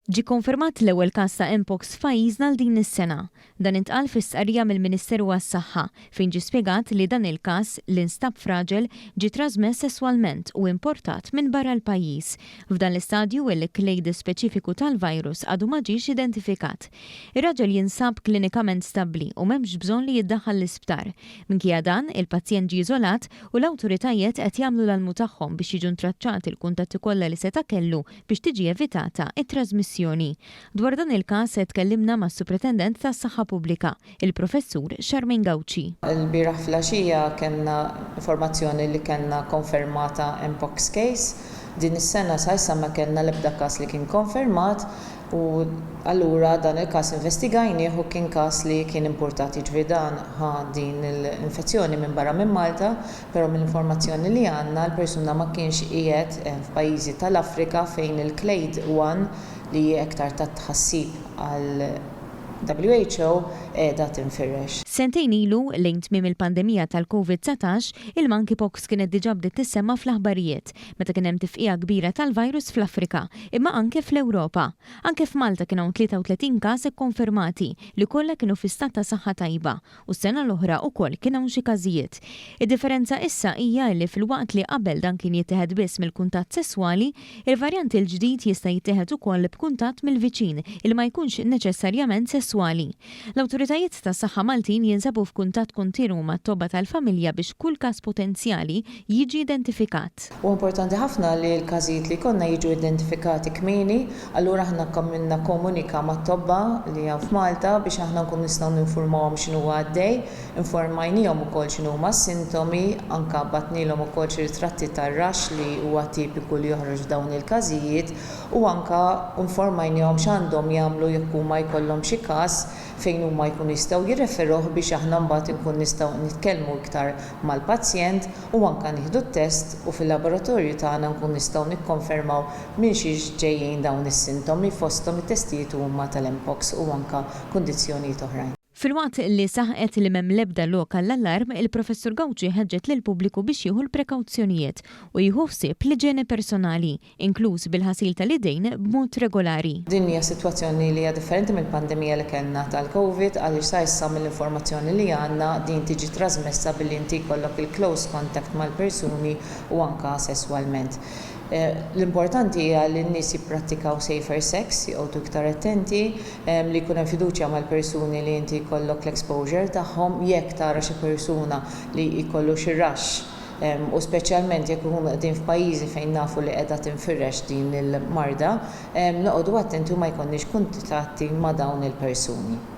Ġi konfermat l-ewwel każ ta' Mpox f'pajjiżna l din is-sena. Dan intqal fis-stqarrija mill-Ministeru għas-Saħħa fejn ġie spjegat li dan il-każ li nstab f'raġel ġie trasmess sesswalment u importat minn barra l-pajjiż. F'dan l-istadju il-klejd speċifiku tal-virus għadu ma ġiex identifikat. Ir-raġel jinsab klinikament stabbli u m'hemmx bżonn li jiddaħħal l-isptar. Minkejja dan, il-pazjent ġie iżolat u l-awtoritajiet qed jagħmlu l-almu tagħhom biex jiġu ntraċċati l-kuntatti kollha li seta' kellu biex tiġi evitata it-trasmissjoni. Dwar dan il-każ se tkellimna mas-Supretendent tas-Saħħa Pubblika, il-Professur Charmaine Gauci. Il-bieraħ flaxija kellna informazzjoni li kellna konfermata Mpox case. Din is-sena sa issa ma kellna l-ebda każ li kien konfermat u allura dan il-każ investigajnieh u kien każ li kien importat jiġri dan din l-infezzjoni minn barra minn Malta, però mill-informazzjoni li għandna l-persuna ma kienx qiegħed f'pajjiżi tal-Afrika fejn il-Clade 1 li aktar ta' tħassib għal WHO qiegħda tinfirex. Sentejn ilu lejn tmiem il-pandemija tal-COVID-19, il-monkeypox kienet diġà bdiet tissemma fl-aħbarijiet meta kien hemm tifqigħa kbira tal-virus fl-Afrika, imma anke fl-Ewropa. Anke f'Malta kien hawn 33 każ ikkonfermati li kollha kienu fi stat ta' saħħa tajba u s-sena l-oħra wkoll kien hawn xi każijiet. Id-differenza issa hija li fil-waqt li qabel dan kien jittieħed biss mill-kuntatt sesswali, il-varjant il-ġdid jista' jittieħed ukoll b'kuntatt mill-viċin il ma jkunx neċessarjament sesswali. L-awtoritajiet tas-saħħa Maltin jinsabu f'kuntatt kontinwu mat-tobba tal-familja biex kull każ potenzjali jiġi identifikat. U importanti ħafna li l-każijiet li konna jiġu identifikati kmieni, allura aħna kamminna komunika mat-tobba li hemm f'Malta biex aħna nkun nistgħu ninfurmawhom x'inhu għaddej, informajnihom ukoll x'inhu huma s-sintomi, anke batnilhom ukoll xi ritratti tar-rax li huwa tipiku li joħroġ f'dawn il-każijiet u anke informajnihom x'għandhom jagħmlu jekk huma jkollhom xi każ fejn huma jkunu jistgħu jirreferuh biex aħna mbagħad inkun nistgħu nitkellmu iktar mal-pazjent u anke nieħdu t-test u fil-laboratorju tagħna nkun nistgħu nikkonfermaw minn xiex ġejjin dawn is-sintomi fosthom it-testijiet huma tal-Mpox u anke kundizzjonijiet oħrajn. Fil-waqt li saħqet li m'hemm l-ebda loka l-allarm, il-Professur Gauci ħeġġet lill-pubbliku biex jieħu l-prekawzjonijiet u jieħu ħsieb l-iġiene personali, inkluż bil-ħasil tal-idejn b'mod regolari. Din hija sitwazzjoni li hija differenti mill-pandemija li kellna tal-COVID għaliex sa issa mill-informazzjoni li għandna din tiġi trasmessa billi inti jkollok il-close contact mal-persuni u anke sesswalment. L-importanti hija li n-nies jipprattikaw safer sex, jgħodu iktar attenti, li jkun hemm fiduċja mal-persuni li inti jkollok l-exposure tagħhom jekk tara xi persuna li jkollu xi raxx u speċjalment jekk ikunu qegħdin f'pajjiżi fejn nafu li qiegħda tinfirex din il-marda, noqogħdu attenti u ma jkollniex kuntatti ma' dawn il-persuni.